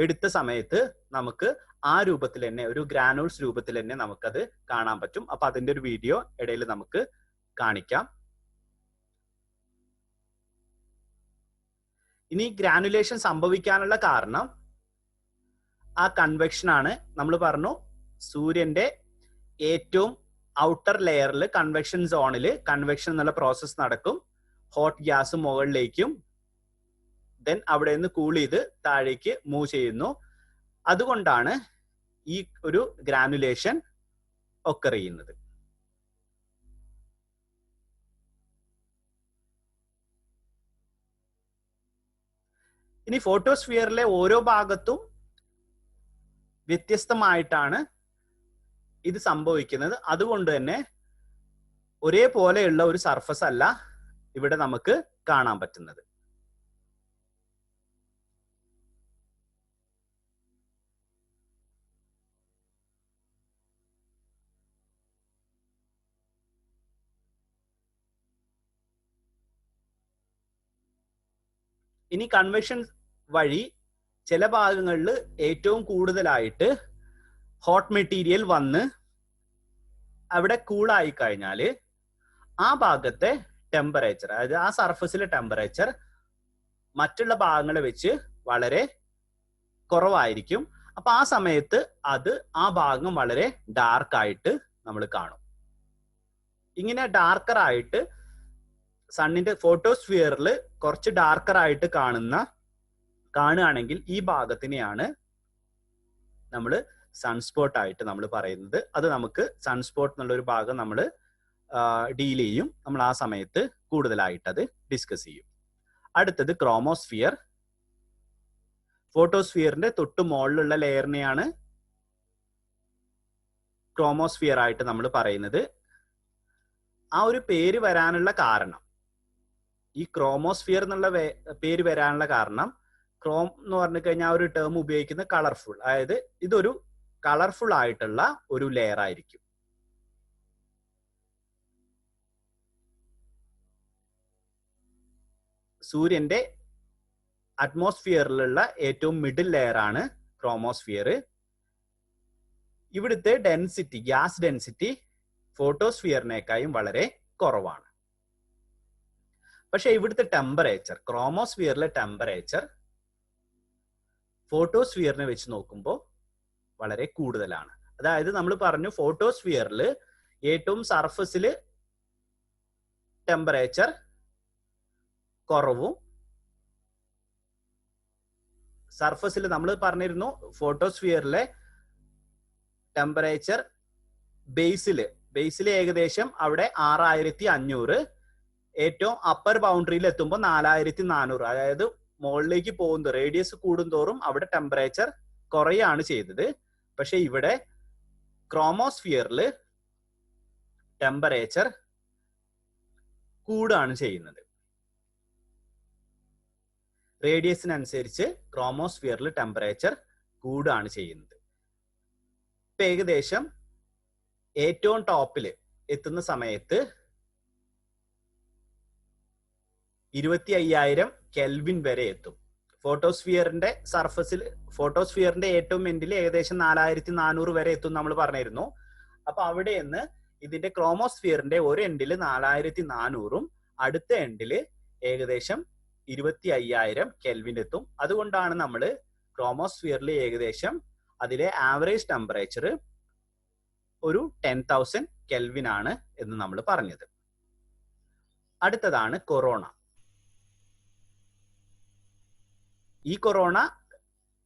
എടുത്ത സമയത്ത് നമുക്ക് ആ രൂപത്തിൽ തന്നെ ഒരു ഗ്രാനുൾസ് രൂപത്തിൽ തന്നെ നമുക്കത് കാണാൻ പറ്റും. അപ്പൊ അതിന്റെ ഒരു വീഡിയോ ഇടയിൽ നമുക്ക് കാണിക്കാം. ഇനി ഗ്രാനുലേഷൻ സംഭവിക്കാനുള്ള കാരണം ആ കൺവെക്ഷൻ ആണ്. നമ്മൾ പറഞ്ഞു സൂര്യന്റെ ഏറ്റവും ഔട്ടർ ലെയറിൽ കൺവെക്ഷൻ സോണിൽ കൺവെക്ഷൻ എന്നുള്ള പ്രോസസ് നടക്കും. ഹോട്ട് ഗ്യാസ് മുകളിലേക്കും ദെൻ അവിടെ നിന്ന് കൂൾ ചെയ്ത് താഴേക്ക് മൂവ് ചെയ്യുന്നു. അതുകൊണ്ടാണ് ഈ ഒരു ഗ്രാനുലേഷൻ ഒക്കർ ചെയ്യുന്നത്. ഇനി ഫോട്ടോസ്ഫിയറിലെ ഓരോ ഭാഗത്തും വ്യത്യസ്തമായിട്ടാണ് ഇത് സംഭവിക്കുന്നത്. അതുകൊണ്ട് തന്നെ ഒരേപോലെയുള്ള ഒരു സർഫസ് അല്ല ഇവിടെ നമുക്ക് കാണാൻ പറ്റുന്നത്. ഇനി കൺവെക്ഷൻ വഴി ചില ഭാഗങ്ങളിൽ ഏറ്റവും കൂടുതലായിട്ട് ഹോട്ട് മെറ്റീരിയൽ വന്ന് അവിടെ കൂളായി കഴിഞ്ഞാൽ ആ ഭാഗത്തെ ടെമ്പറേച്ചർ, അതായത് ആ സർഫസിലെ ടെമ്പറേച്ചർ മറ്റുള്ള ഭാഗങ്ങളെ വെച്ച് വളരെ കുറവായിരിക്കും. അപ്പൊ ആ സമയത്ത് അത് ആ ഭാഗം വളരെ ഡാർക്കായിട്ട് നമ്മൾ കാണും. ഇങ്ങനെ ഡാർക്കർ ആയിട്ട് സണ്ണിന്റെ ഫോട്ടോസ്ഫിയറിൽ കുറച്ച് ഡാർക്കർ ആയിട്ട് കാണുകയാണെങ്കിൽ ഈ ഭാഗത്തിനെയാണ് നമ്മൾ സൺസ്പോട്ട് ആയിട്ട് നമ്മൾ പറയുന്നത്. അത് നമുക്ക് സൺസ്പോട്ട് എന്നുള്ള ഒരു ഭാഗം നമ്മൾ ഡീൽ ചെയ്യും. നമ്മൾ ആ സമയത്ത് കൂടുതലായിട്ട് അത് ഡിസ്കസ് ചെയ്യും. അടുത്തത് ക്രോമോസ്ഫിയർ. ഫോട്ടോസ്ഫിയറിന്റെ തൊട്ട് മുകളിലുള്ള ലെയറിനെയാണ് ക്രോമോസ്ഫിയർ ആയിട്ട് നമ്മൾ പറയുന്നത്. ആ ഒരു പേര് വരാനുള്ള കാരണം, ഈ ക്രോമോസ്ഫിയർ എന്നുള്ള പേര് വരാനുള്ള കാരണം, ക്രോം എന്ന് പറഞ്ഞു കഴിഞ്ഞാൽ ഒരു ടേം ഉപയോഗിക്കുന്ന കളർഫുൾ, അതായത് ഇതൊരു കളർഫുൾ ആയിട്ടുള്ള ഒരു ലെയർ ആയിരിക്കും. സൂര്യന്റെ അറ്റ്മോസ്ഫിയറിലുള്ള ഏറ്റവും മിഡിൽ ലെയർ ആണ് ക്രോമോസ്ഫിയർ. ഇവിടുത്തെ ഡെൻസിറ്റി, ഗ്യാസ് ഡെൻസിറ്റി ഫോട്ടോസ്ഫിയറിനേക്കാളും വളരെ കുറവാണ്. പക്ഷെ ഇവിടുത്തെ ടെമ്പറേച്ചർ, ക്രോമോസ്ഫിയറിലെ ടെമ്പറേച്ചർ ഫോട്ടോസ്ഫിയറിനെ വെച്ച് നോക്കുമ്പോൾ വളരെ കൂടുതലാണ്. അതായത് നമ്മൾ പറഞ്ഞു ഫോട്ടോസ്ഫിയറിൽ ഏറ്റവും സർഫസിൽ ടെമ്പറേച്ചർ കുറവും, സർഫസിൽ നമ്മൾ പറഞ്ഞിരുന്നു ഫോട്ടോസ്ഫിയറിലെ ടെമ്പറേച്ചർ ബേസിൽ ഏകദേശം അവിടെ 6500, ഏറ്റവും അപ്പർ ബൗണ്ടറിയിൽ എത്തുമ്പോൾ 4400. അതായത് മുകളിലേക്ക് പോകുന്ന റേഡിയസ് കൂടുന്തോറും അവിടെ ടെമ്പറേച്ചർ കുറയാണ് ചെയ്തത്. പക്ഷെ ഇവിടെ ക്രോമോസ്ഫിയറിൽ ടെമ്പറേച്ചർ കൂടാണ് ചെയ്യുന്നത്. റേഡിയസിനനുസരിച്ച് ക്രോമോസ്ഫിയറിൽ ടെമ്പറേച്ചർ കൂടാണ് ചെയ്യുന്നത്. ഇപ്പൊ ഏകദേശം ഏറ്റവും ടോപ്പിൽ എത്തുന്ന സമയത്ത് 25,000 കെൽവിൻ വരെ എത്തും. ഫോട്ടോസ്ഫിയറിന്റെ സർഫസിൽ, ഫോട്ടോസ്ഫിയറിന്റെ ഏറ്റവും എൻഡിൽ ഏകദേശം 4400 വരെ എത്തും നമ്മൾ പറഞ്ഞിരുന്നു. അപ്പൊ അവിടെ നിന്ന് ഇതിന്റെ ക്രോമോസ്ഫിയറിന്റെ ഒരു എൻഡിൽ 4400ഉം അടുത്ത എൻഡില് ഏകദേശം 25,000 കെൽവിൻ എത്തും. അതുകൊണ്ടാണ് നമ്മൾ ക്രോമോസ്ഫിയറിൽ ഏകദേശം അതിലെ ആവറേജ് ടെമ്പറേച്ചർ ഒരു 10,000 കെൽവിൻ ആണ് എന്ന് നമ്മൾ പറഞ്ഞത്. അടുത്തതാണ് കൊറോണ. ഈ കൊറോണ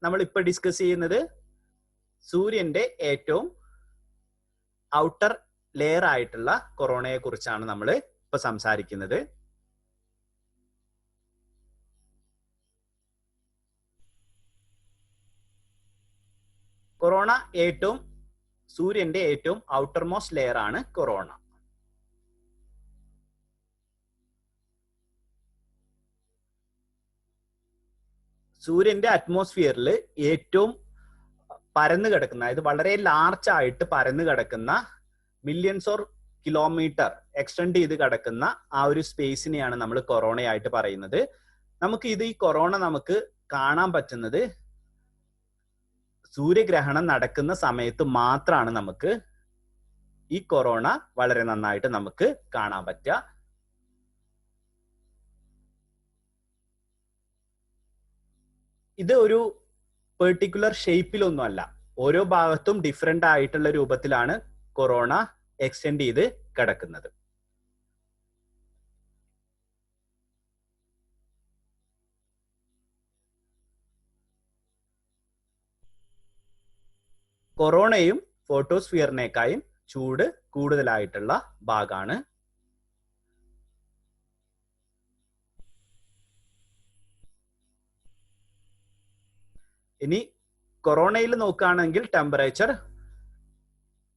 നമ്മൾ ഇപ്പൊ ഡിസ്കസ് ചെയ്യുന്നത് സൂര്യന്റെ ഏറ്റവും ഔട്ടർ ലെയർ ആയിട്ടുള്ള കൊറോണയെ കുറിച്ചാണ് നമ്മൾ ഇപ്പൊ സംസാരിക്കുന്നത്. കൊറോണ സൂര്യന്റെ ഏറ്റവും ഔട്ടർ മോസ്റ്റ് ലെയർ ആണ് കൊറോണ. സൂര്യന്റെ അറ്റ്മോസ്ഫിയറിൽ ഏറ്റവും പരന്നു കിടക്കുന്ന, അതായത് വളരെ ലാർജ് ആയിട്ട് പരന്നു കിടക്കുന്ന, മില്യൺസ് ഓർ കിലോമീറ്റർ എക്സ്റ്റെൻഡ് ചെയ്ത് കിടക്കുന്ന ആ ഒരു സ്പേസിനെയാണ് നമ്മൾ കൊറോണയായിട്ട് പറയുന്നത്. ഈ കൊറോണ നമുക്ക് കാണാൻ പറ്റുന്നത് സൂര്യഗ്രഹണം നടക്കുന്ന സമയത്ത് മാത്രമാണ് നമുക്ക് ഈ കൊറോണ വളരെ നന്നായിട്ട് നമുക്ക് കാണാൻ പറ്റുക. ഇത് ഒരു പെർട്ടിക്കുലർ ഷേപ്പിലൊന്നും അല്ല, ഓരോ ഭാഗത്തും ഡിഫറെന്റ് ആയിട്ടുള്ള രൂപത്തിലാണ് കൊറോണ എക്സ്റ്റെൻഡ് ചെയ്ത് കിടക്കുന്നത്. കൊറോണയും ഫോട്ടോസ്ഫിയറിനേക്കായും ചൂട് കൂടുതലായിട്ടുള്ള ഭാഗമാണ്. ഇനി കൊറോണയിൽ നോക്കുകയാണെങ്കിൽ ടെമ്പറേച്ചർ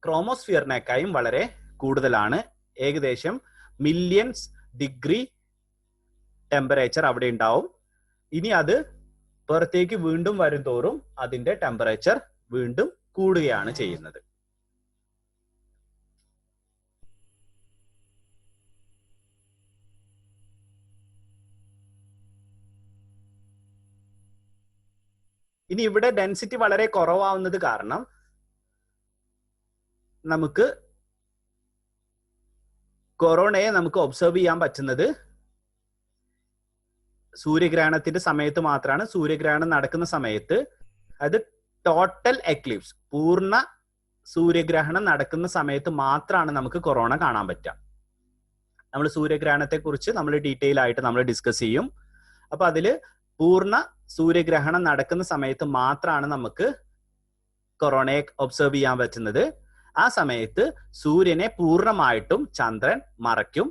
ക്രോമോസ്ഫിയറിനേക്കായും വളരെ കൂടുതലാണ്. ഏകദേശം മില്യൺസ് ഡിഗ്രി ടെമ്പറേച്ചർ അവിടെ ഉണ്ടാവും. ഇനി അത് പുറത്തേക്ക് വീണ്ടും വരും തോറും അതിന്റെ ടെമ്പറേച്ചർ വീണ്ടും കൂടുകയാണ് ചെയ്യുന്നത്. ഇനി ഇവിടെ ഡെൻസിറ്റി വളരെ കുറവാവുന്നത് കാരണം നമുക്ക് കൊറോണയെ നമുക്ക് ഒബ്സർവ് ചെയ്യാൻ പറ്റുന്നത് സൂര്യഗ്രഹണത്തിന്റെ സമയത്ത് മാത്രമാണ്. സൂര്യഗ്രഹണം നടക്കുന്ന സമയത്ത്, അത് ടോട്ടൽ എക്ലിപ്സ്, പൂർണ്ണ സൂര്യഗ്രഹണം നടക്കുന്ന സമയത്ത് മാത്രമാണ് നമുക്ക് കൊറോണ കാണാൻ പറ്റുക. നമ്മൾ സൂര്യഗ്രഹണത്തെ കുറിച്ച് നമ്മൾ ഡീറ്റെയിൽ ആയിട്ട് നമ്മൾ ഡിസ്കസ് ചെയ്യും. അപ്പൊ അതില് പൂർണ്ണ സൂര്യഗ്രഹണം നടക്കുന്ന സമയത്ത് മാത്രമാണ് നമുക്ക് കൊറോണയെ ഒബ്സർവ് ചെയ്യാൻ പറ്റുന്നത്. ആ സമയത്ത് സൂര്യനെ പൂർണ്ണമായിട്ടും ചന്ദ്രൻ മറയ്ക്കും.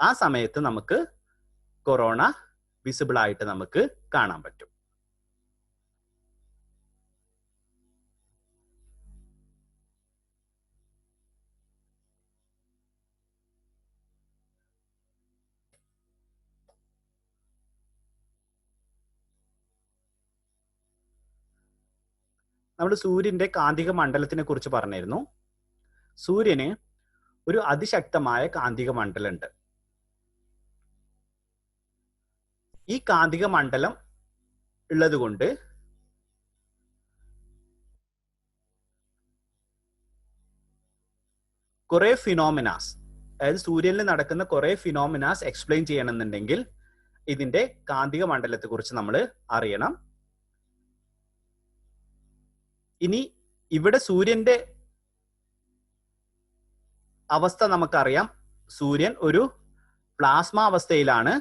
ആ സമയത്ത് നമുക്ക് കൊറോണ വിസിബിൾ ആയിട്ട് നമുക്ക് കാണാൻ പറ്റും. നമ്മൾ സൂര്യന്റെ കാന്തിക മണ്ഡലത്തിനെ കുറിച്ച് പറഞ്ഞിരുന്നു. സൂര്യന് ഒരു അതിശക്തമായ കാന്തിക മണ്ഡലമുണ്ട്. ഈ കാന്തിക മണ്ഡലം ഉള്ളത് കൊണ്ട് കുറെ ഫിനോമിനാസ്, അതായത് സൂര്യനിൽ നടക്കുന്ന കുറെ ഫിനോമിനാസ് എക്സ്പ്ലെയിൻ ചെയ്യണമെന്നുണ്ടെങ്കിൽ ഇതിന്റെ കാന്തിക മണ്ഡലത്തെ കുറിച്ച് നമ്മൾ അറിയണം. ഇനി ഇവിടെ സൂര്യന്റെ അവസ്ഥ നമുക്കറിയാം. സൂര്യൻ ഒരു പ്ലാസ്മ അവസ്ഥയിലാണ്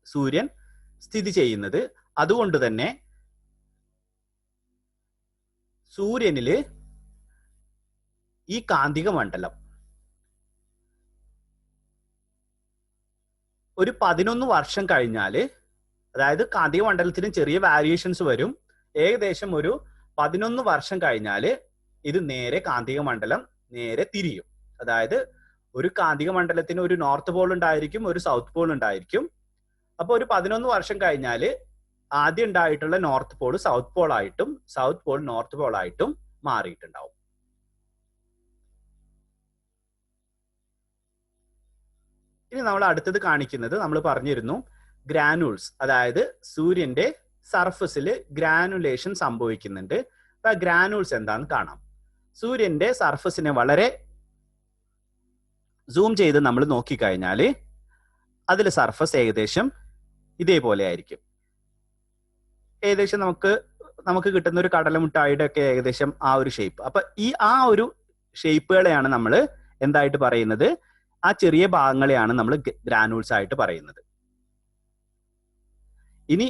സൂര്യൻ സ്ഥിതി ചെയ്യുന്നത്. അതുകൊണ്ട് തന്നെ സൂര്യനില് ഈ കാന്തിക മണ്ഡലം ഒരു 11 വർഷം കഴിഞ്ഞാല്, അതായത് കാന്തിക മണ്ഡലത്തിന് ചെറിയ വാരിയേഷൻസ് വരും, ഏകദേശം ഒരു 11 വർഷം കഴിഞ്ഞാല് ഇത് നേരെ കാന്തിക മണ്ഡലം നേരെ തിരിയും. അതായത് ഒരു കാന്തിക മണ്ഡലത്തിന് ഒരു നോർത്ത് പോൾ ഉണ്ടായിരിക്കും, ഒരു സൗത്ത് പോൾ ഉണ്ടായിരിക്കും. അപ്പൊ ഒരു 11 വർഷം കഴിഞ്ഞാല് ആദ്യം ഉണ്ടായിട്ടുള്ള നോർത്ത് പോൾ സൗത്ത് പോൾ ആയിട്ടും സൗത്ത് പോൾ നോർത്ത് പോൾ ആയിട്ടും മാറിയിട്ടുണ്ടാവും. ഇനി നമ്മൾ അടുത്തത് കാണിക്കുന്നത്, നമ്മൾ പറഞ്ഞിരുന്നു ഗ്രാനുൾസ്, അതായത് സൂര്യന്റെ സർഫസിൽ ഗ്രാനുലേഷൻ സംഭവിക്കുന്നുണ്ട്. അപ്പൊ ഗ്രാനുൾസ് എന്താന്ന് കാണാം. സൂര്യന്റെ സർഫസിനെ വളരെ സൂം ചെയ്ത് നമ്മൾ നോക്കിക്കഴിഞ്ഞാൽ അതിൽ സർഫസ് ഏകദേശം ഇതേപോലെ ആയിരിക്കും. ഏകദേശം നമുക്ക് കിട്ടുന്ന ഒരു കടലമുട്ടായിയുടെ ഒക്കെ ഏകദേശം ആ ഒരു ഷേപ്പ്. അപ്പൊ ആ ഒരു ഷേപ്പുകളെയാണ് നമ്മൾ എന്തായിട്ട് പറയുന്നത്? ആ ചെറിയ ഭാഗങ്ങളെയാണ് നമ്മൾ ഗ്രാനൂൾസ് ആയിട്ട് പറയുന്നത്. ഇനി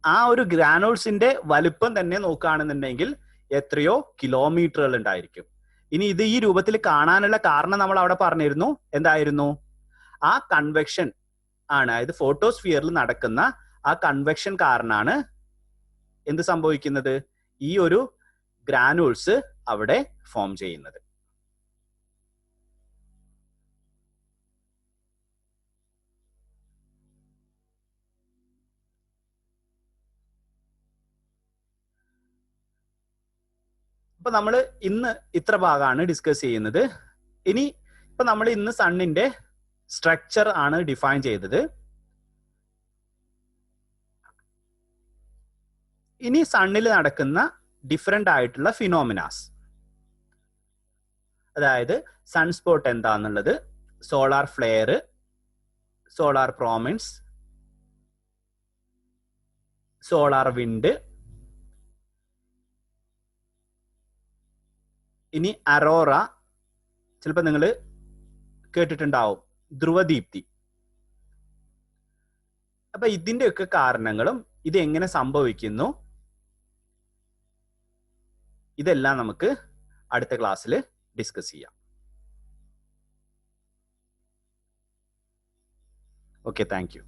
ആ ഒരു ഗ്രാനൂൾസിന്റെ വലുപ്പം തന്നെ നോക്കുകയാണെന്നുണ്ടെങ്കിൽ എത്രയോ കിലോമീറ്ററുകൾ ഉണ്ടായിരിക്കും. ഇനി ഇത് ഈ രൂപത്തിൽ കാണാനുള്ള കാരണം നമ്മൾ അവിടെ പറഞ്ഞിരുന്നു. എന്തായിരുന്നു? ആ കൺവെക്ഷൻ ആണ്, അതായത് ഫോട്ടോസ്ഫിയറിൽ നടക്കുന്ന ആ കൺവെക്ഷൻ കാരണമാണ് എന്ത് സംഭവിക്കുന്നത്? ഈ ഒരു ഗ്രാനൂൾസ് അവിടെ ഫോം ചെയ്യുന്നത്. അപ്പൊ നമ്മൾ ഇന്ന് ഇത്ര ഭാഗമാണ് ഡിസ്കസ് ചെയ്യുന്നത്. ഇനി ഇപ്പൊ നമ്മൾ ഇന്ന് സണ്ണിന്റെ സ്ട്രക്ചർ ആണ് ഡിഫൈൻ ചെയ്തത്. ഇനി സണ്ണിൽ നടക്കുന്ന ഡിഫറെന്റ് ആയിട്ടുള്ള ഫിനോമിനാസ്, അതായത് സൺസ്പോട്ട് എന്താന്നുള്ളത്, solar flare, solar prominence, solar wind, ഇനി അറോറ, ചിലപ്പോൾ നിങ്ങൾ കേട്ടിട്ടുണ്ടാവും, ധ്രുവദീപ്തി. അപ്പൊ ഇതിന്റെയൊക്കെ കാരണങ്ങളും ഇത് എങ്ങനെ സംഭവിക്കുന്നു, ഇതെല്ലാം നമുക്ക് അടുത്ത ക്ലാസ്സിൽ ഡിസ്കസ് ചെയ്യാം. Okay, thank you.